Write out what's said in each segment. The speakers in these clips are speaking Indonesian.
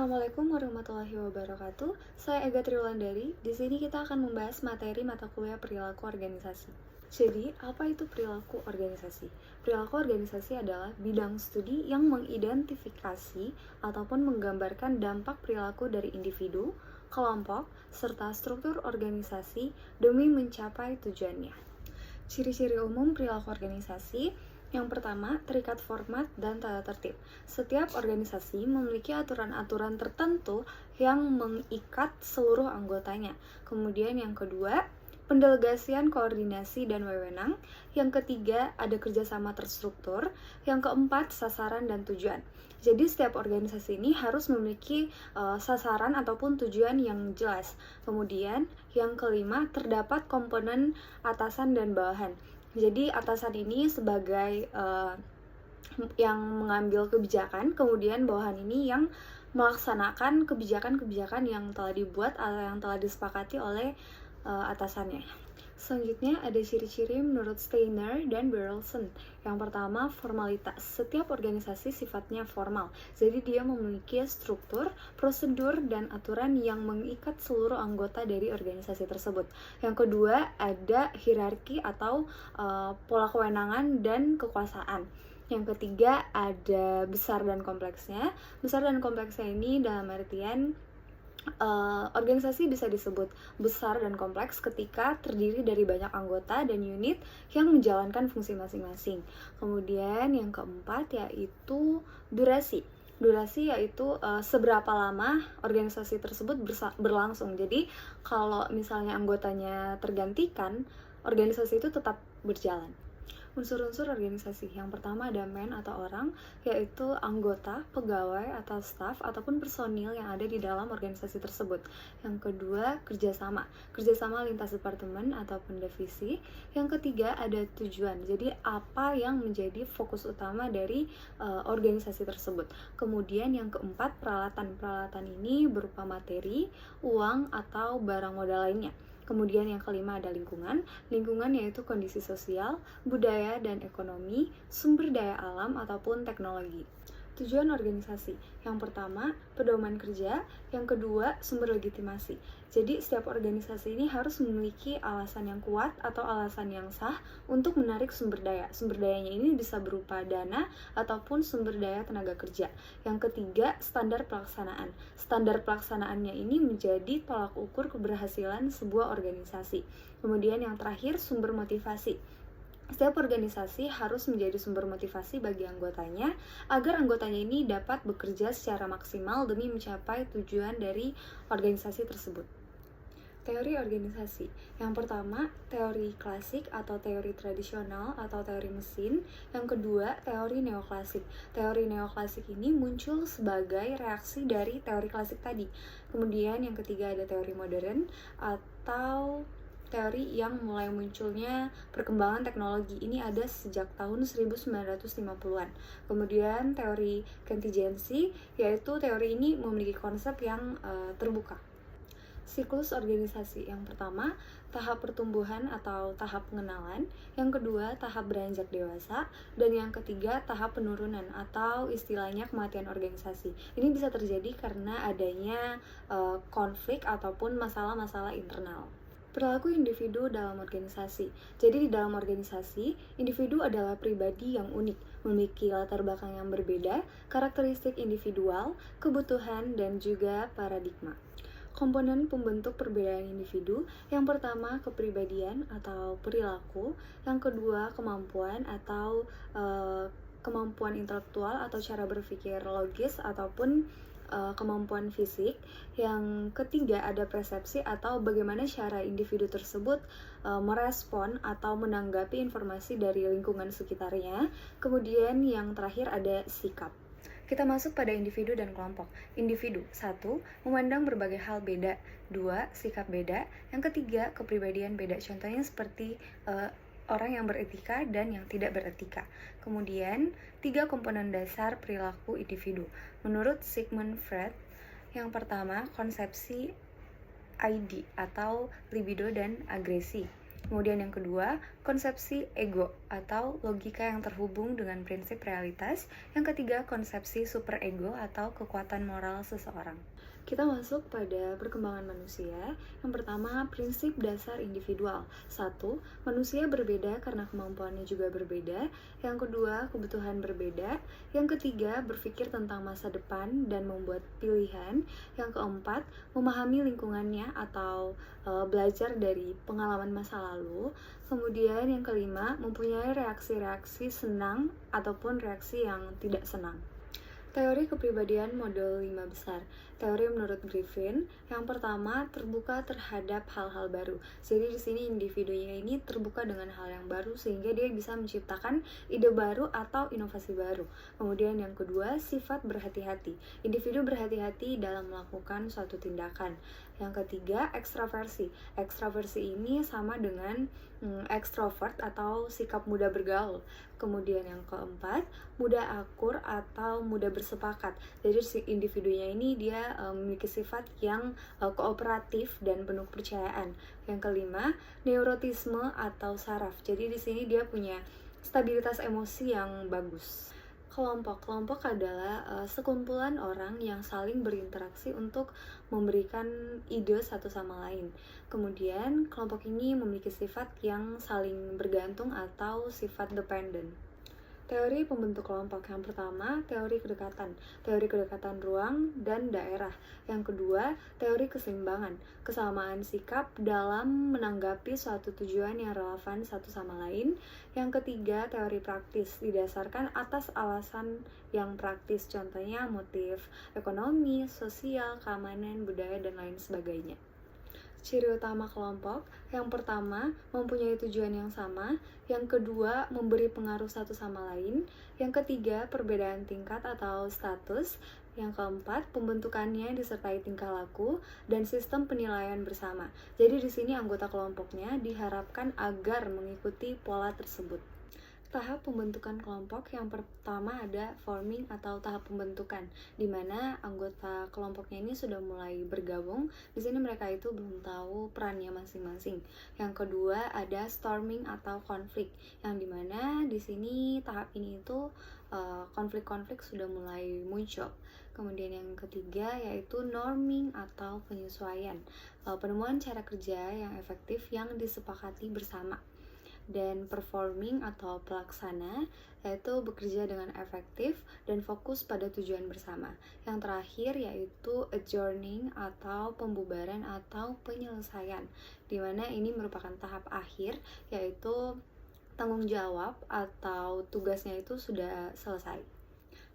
Assalamualaikum warahmatullahi wabarakatuh. Saya Ega Triwulandari. Di sini kita akan membahas materi mata kuliah perilaku organisasi. Jadi, apa itu perilaku organisasi? Perilaku organisasi adalah bidang studi yang mengidentifikasi ataupun menggambarkan dampak perilaku dari individu, kelompok, serta struktur organisasi demi mencapai tujuannya. Ciri-ciri umum perilaku organisasi. Yang pertama, terikat format dan tata tertib. Setiap organisasi memiliki aturan-aturan tertentu yang mengikat seluruh anggotanya. Kemudian yang kedua, pendelegasian koordinasi dan wewenang. Yang ketiga, ada kerjasama terstruktur. Yang keempat, sasaran dan tujuan. Jadi setiap organisasi ini harus memiliki sasaran ataupun tujuan yang jelas. Kemudian yang kelima, terdapat komponen atasan dan bawahan. Jadi atasan ini sebagai yang mengambil kebijakan, kemudian bawahan ini yang melaksanakan kebijakan-kebijakan yang telah dibuat atau yang telah disepakati oleh atasannya. Selanjutnya ada ciri-ciri menurut Steiner dan Berelson. Yang pertama, formalitas. Setiap organisasi sifatnya formal, jadi dia memiliki struktur, prosedur, dan aturan yang mengikat seluruh anggota dari organisasi tersebut. Yang kedua, ada hierarki atau pola kewenangan dan kekuasaan. Yang ketiga, ada besar dan kompleksnya. Besar dan kompleksnya ini dalam artian organisasi bisa disebut besar dan kompleks ketika terdiri dari banyak anggota dan unit yang menjalankan fungsi masing-masing. Kemudian yang keempat yaitu durasi. Durasi yaitu seberapa lama organisasi tersebut berlangsung. Jadi kalau misalnya anggotanya tergantikan, organisasi itu tetap berjalan. Unsur-unsur organisasi. Yang pertama ada man atau orang, yaitu anggota, pegawai atau staf ataupun personil yang ada di dalam organisasi tersebut. Yang kedua, kerjasama. Kerjasama lintas departemen ataupun divisi. Yang ketiga ada tujuan. Jadi apa yang menjadi fokus utama dari organisasi tersebut. Kemudian yang keempat, peralatan. Peralatan ini berupa materi, uang atau barang modal lainnya. Kemudian yang kelima ada lingkungan. Lingkungan yaitu kondisi sosial, budaya dan ekonomi, sumber daya alam ataupun teknologi. Tujuan organisasi. Yang pertama, pedoman kerja. Yang kedua, sumber legitimasi. Jadi setiap organisasi ini harus memiliki alasan yang kuat atau alasan yang sah untuk menarik sumber daya. Sumber dayanya ini bisa berupa dana ataupun sumber daya tenaga kerja. Yang ketiga, standar pelaksanaan. Standar pelaksanaannya ini menjadi tolak ukur keberhasilan sebuah organisasi. Kemudian yang terakhir, sumber motivasi. Setiap organisasi harus menjadi sumber motivasi bagi anggotanya agar anggotanya ini dapat bekerja secara maksimal demi mencapai tujuan dari organisasi tersebut. Teori organisasi. Yang pertama, teori klasik atau teori tradisional atau teori mesin. Yang kedua, teori neoklasik. Teori neoklasik ini muncul sebagai reaksi dari teori klasik tadi. Kemudian yang ketiga ada teori modern atau teori yang mulai munculnya perkembangan teknologi. Ini ada sejak tahun 1950-an. Kemudian teori contingency, yaitu teori ini memiliki konsep yang terbuka. Siklus organisasi. Yang pertama, tahap pertumbuhan atau tahap pengenalan. Yang kedua, tahap beranjak dewasa. Dan yang ketiga, tahap penurunan atau istilahnya kematian organisasi. Ini bisa terjadi karena adanya konflik ataupun masalah-masalah internal. Perilaku individu dalam organisasi. Jadi di dalam organisasi, individu adalah pribadi yang unik, memiliki latar belakang yang berbeda, karakteristik individual, kebutuhan, dan juga paradigma. Komponen pembentuk perbedaan individu. Yang pertama, kepribadian atau perilaku. Yang kedua, kemampuan atau kemampuan intelektual atau cara berpikir logis ataupun kemampuan fisik. Yang ketiga ada persepsi atau bagaimana cara individu tersebut merespon atau menanggapi informasi dari lingkungan sekitarnya. Kemudian yang terakhir ada sikap. Kita masuk pada individu dan kelompok. Individu, 1. Memandang berbagai hal beda. 2. Sikap beda. Yang ketiga, kepribadian beda. Contohnya seperti orang yang beretika dan yang tidak beretika. Kemudian, 3 komponen dasar perilaku individu. Menurut Sigmund Freud, yang pertama, konsepsi ID atau libido dan agresi. Kemudian yang kedua, konsepsi ego atau logika yang terhubung dengan prinsip realitas. Yang ketiga, konsepsi superego atau kekuatan moral seseorang. Kita masuk pada perkembangan manusia. Yang pertama, prinsip dasar individual. 1. Manusia berbeda karena kemampuannya juga berbeda. Yang kedua, kebutuhan berbeda. Yang ketiga, berpikir tentang masa depan dan membuat pilihan. Yang keempat, memahami lingkungannya atau belajar dari pengalaman masa lalu. Kemudian yang kelima, mempunyai reaksi-reaksi senang ataupun reaksi yang tidak senang. Teori kepribadian model 5 besar. Teori menurut Griffin, yang pertama terbuka terhadap hal-hal baru. Jadi di sini individunya ini terbuka dengan hal yang baru sehingga dia bisa menciptakan ide baru atau inovasi baru. Kemudian yang kedua, sifat berhati-hati. Individu berhati-hati dalam melakukan suatu tindakan. Yang ketiga, ekstraversi. Ekstraversi ini sama dengan ekstrovert atau sikap mudah bergaul. Kemudian yang keempat, mudah akur atau mudah bersepakat. Jadi si individunya ini dia memiliki sifat yang kooperatif dan penuh kepercayaan. Yang kelima, neurotisme atau saraf. Jadi di sini dia punya stabilitas emosi yang bagus. Kelompok adalah sekumpulan orang yang saling berinteraksi untuk memberikan ide satu sama lain. Kemudian kelompok ini memiliki sifat yang saling bergantung atau sifat dependent. Teori pembentuk kelompok. Yang pertama, teori kedekatan. Teori kedekatan ruang dan daerah. Yang kedua, teori keseimbangan. Kesamaan sikap dalam menanggapi suatu tujuan yang relevan satu sama lain. Yang ketiga, teori praktis. Didasarkan atas alasan yang praktis. Contohnya motif ekonomi, sosial, keamanan, budaya, dan lain sebagainya. Ciri utama kelompok, yang pertama, mempunyai tujuan yang sama. Yang kedua, memberi pengaruh satu sama lain. Yang ketiga, perbedaan tingkat atau status. Yang keempat, pembentukannya disertai tingkah laku dan sistem penilaian bersama. Jadi di sini anggota kelompoknya diharapkan agar mengikuti pola tersebut. Tahap pembentukan kelompok yang pertama ada forming atau tahap pembentukan, di mana anggota kelompoknya ini sudah mulai bergabung. Di sini mereka itu belum tahu perannya masing-masing. Yang kedua ada storming atau konflik, yang dimana di sini tahap ini itu konflik-konflik sudah mulai muncul. Kemudian yang ketiga yaitu norming atau penyesuaian, penemuan cara kerja yang efektif yang disepakati bersama. Dan performing atau pelaksana, yaitu bekerja dengan efektif dan fokus pada tujuan bersama. Yang terakhir yaitu adjourning atau pembubaran atau penyelesaian, di mana ini merupakan tahap akhir, yaitu tanggung jawab atau tugasnya itu sudah selesai.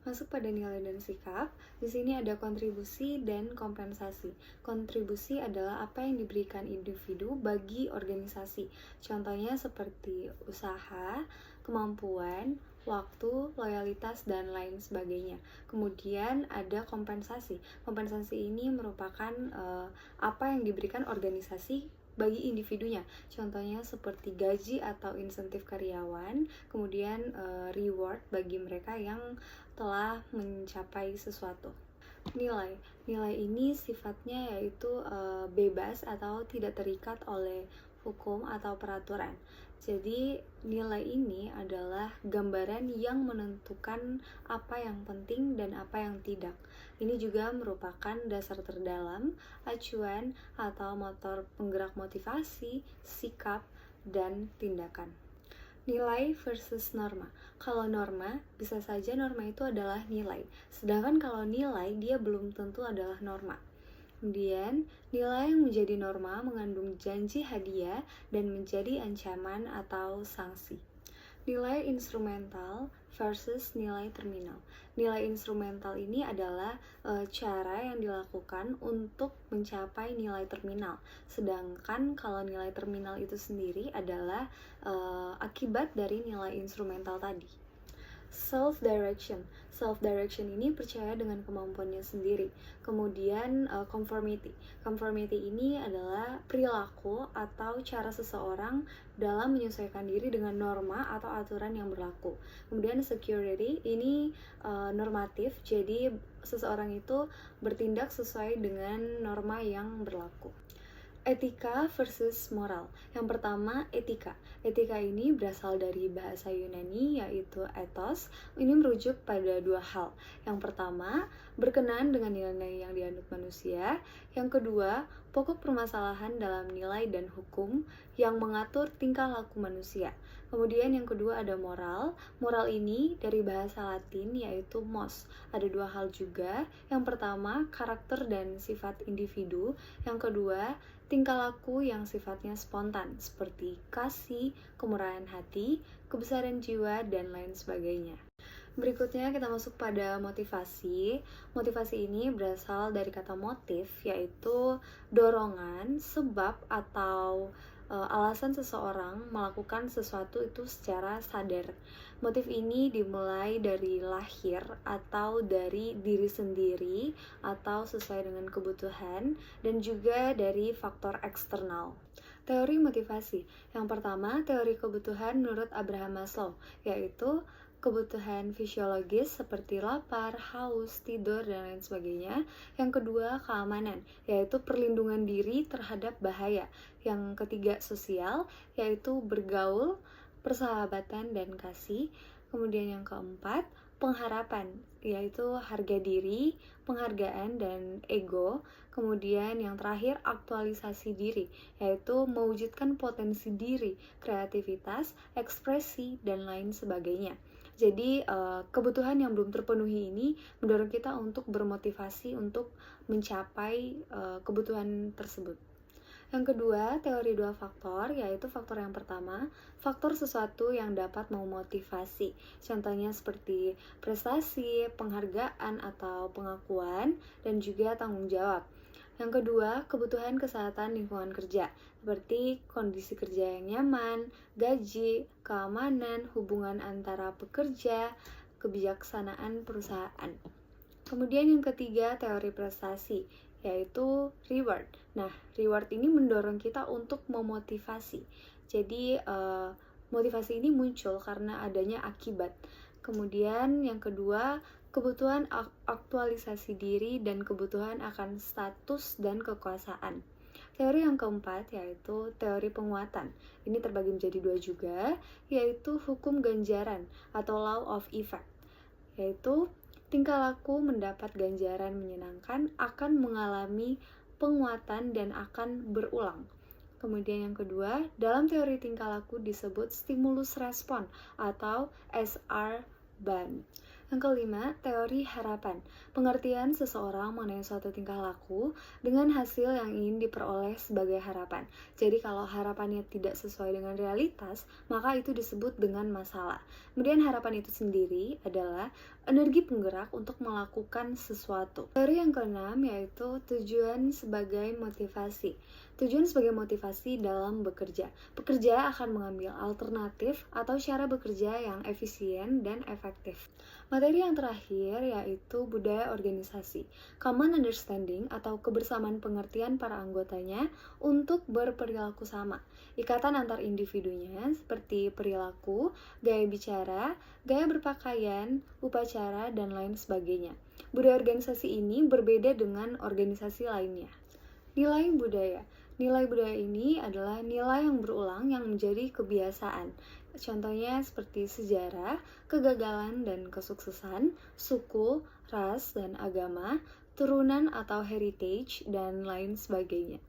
Masuk pada nilai dan sikap, di sini ada kontribusi dan kompensasi. Kontribusi adalah apa yang diberikan individu bagi organisasi. Contohnya seperti usaha, kemampuan, waktu, loyalitas, dan lain sebagainya. Kemudian ada kompensasi. Kompensasi ini merupakan apa yang diberikan organisasi bagi individunya. Contohnya seperti gaji atau insentif karyawan, kemudian reward bagi mereka yang telah mencapai sesuatu. Nilai ini sifatnya yaitu bebas atau tidak terikat oleh hukum atau peraturan. Jadi nilai ini adalah gambaran yang menentukan apa yang penting dan apa yang tidak. Ini juga merupakan dasar terdalam, acuan atau motor penggerak motivasi, sikap, dan tindakan. Nilai versus norma. Kalau norma, bisa saja norma itu adalah nilai. Sedangkan kalau nilai, dia belum tentu adalah norma. Kemudian, nilai yang menjadi norma mengandung janji hadiah dan menjadi ancaman atau sanksi. Nilai instrumental versus nilai terminal. Nilai instrumental ini adalah cara yang dilakukan untuk mencapai nilai terminal. Sedangkan kalau nilai terminal itu sendiri adalah akibat dari nilai instrumental tadi. Self-direction ini percaya dengan kemampuannya sendiri. Kemudian conformity ini adalah perilaku atau cara seseorang dalam menyesuaikan diri dengan norma atau aturan yang berlaku. Kemudian security ini normatif, jadi seseorang itu bertindak sesuai dengan norma yang berlaku. Etika versus moral. Yang pertama, etika. Etika ini berasal dari bahasa Yunani yaitu ethos. Ini merujuk pada dua hal. Yang pertama, berkenaan dengan nilai yang dianut manusia. Yang kedua, pokok permasalahan dalam nilai dan hukum yang mengatur tingkah laku manusia. Kemudian yang kedua ada moral. Moral ini dari bahasa Latin yaitu mos. Ada dua hal juga. Yang pertama, karakter dan sifat individu. Yang kedua, tingkah laku yang sifatnya spontan, seperti kasih, kemurahan hati, kebesaran jiwa, dan lain sebagainya. Berikutnya kita masuk pada motivasi. Motivasi ini berasal dari kata motif, yaitu dorongan, sebab, atau alasan seseorang melakukan sesuatu itu secara sadar. Motif ini dimulai dari lahir atau dari diri sendiri atau sesuai dengan kebutuhan dan juga dari faktor eksternal. Teori motivasi. Yang pertama, teori kebutuhan menurut Abraham Maslow, yaitu kebutuhan fisiologis seperti lapar, haus, tidur, dan lain sebagainya. Yang kedua, keamanan, yaitu perlindungan diri terhadap bahaya. Yang ketiga, sosial, yaitu bergaul, persahabatan, dan kasih. Kemudian yang keempat, pengharapan, yaitu harga diri, penghargaan, dan ego. Kemudian yang terakhir, aktualisasi diri, yaitu mewujudkan potensi diri, kreativitas, ekspresi, dan lain sebagainya. Jadi kebutuhan yang belum terpenuhi ini mendorong kita untuk bermotivasi untuk mencapai kebutuhan tersebut. Yang kedua, teori dua faktor, yaitu faktor yang pertama, faktor sesuatu yang dapat memotivasi. Contohnya seperti prestasi, penghargaan atau pengakuan, dan juga tanggung jawab. Yang kedua, kebutuhan kesehatan lingkungan kerja, seperti kondisi kerja yang nyaman, gaji, keamanan, hubungan antara pekerja, kebijaksanaan perusahaan. Kemudian yang ketiga, teori prestasi, yaitu reward. Nah, reward ini mendorong kita untuk memotivasi. Jadi, motivasi ini muncul karena adanya akibat. Kemudian yang kedua, kebutuhan aktualisasi diri dan kebutuhan akan status dan kekuasaan. Teori yang keempat yaitu teori penguatan. Ini terbagi menjadi dua juga, yaitu hukum ganjaran atau law of effect. Yaitu tingkah laku mendapat ganjaran menyenangkan akan mengalami penguatan dan akan berulang. Kemudian yang kedua, dalam teori tingkah laku disebut stimulus respon atau SR-Band. Yang kelima, teori harapan. Pengertian seseorang mengenai suatu tingkah laku dengan hasil yang ingin diperoleh sebagai harapan. Jadi kalau harapannya tidak sesuai dengan realitas, maka itu disebut dengan masalah. Kemudian harapan itu sendiri adalah energi penggerak untuk melakukan sesuatu. Teori yang keenam yaitu tujuan sebagai motivasi. Tujuan sebagai motivasi dalam bekerja. Pekerja akan mengambil alternatif atau cara bekerja yang efisien dan efektif. Materi yang terakhir yaitu budaya organisasi. Common understanding atau kebersamaan pengertian para anggotanya untuk berperilaku sama. Ikatan antar individunya seperti perilaku, gaya bicara, gaya berpakaian, upacara, dan lain sebagainya. Budaya organisasi ini berbeda dengan organisasi lainnya. Nilai budaya. Nilai budaya ini adalah nilai yang berulang yang menjadi kebiasaan. Contohnya seperti sejarah, kegagalan dan kesuksesan, suku, ras dan agama, turunan atau heritage, dan lain sebagainya.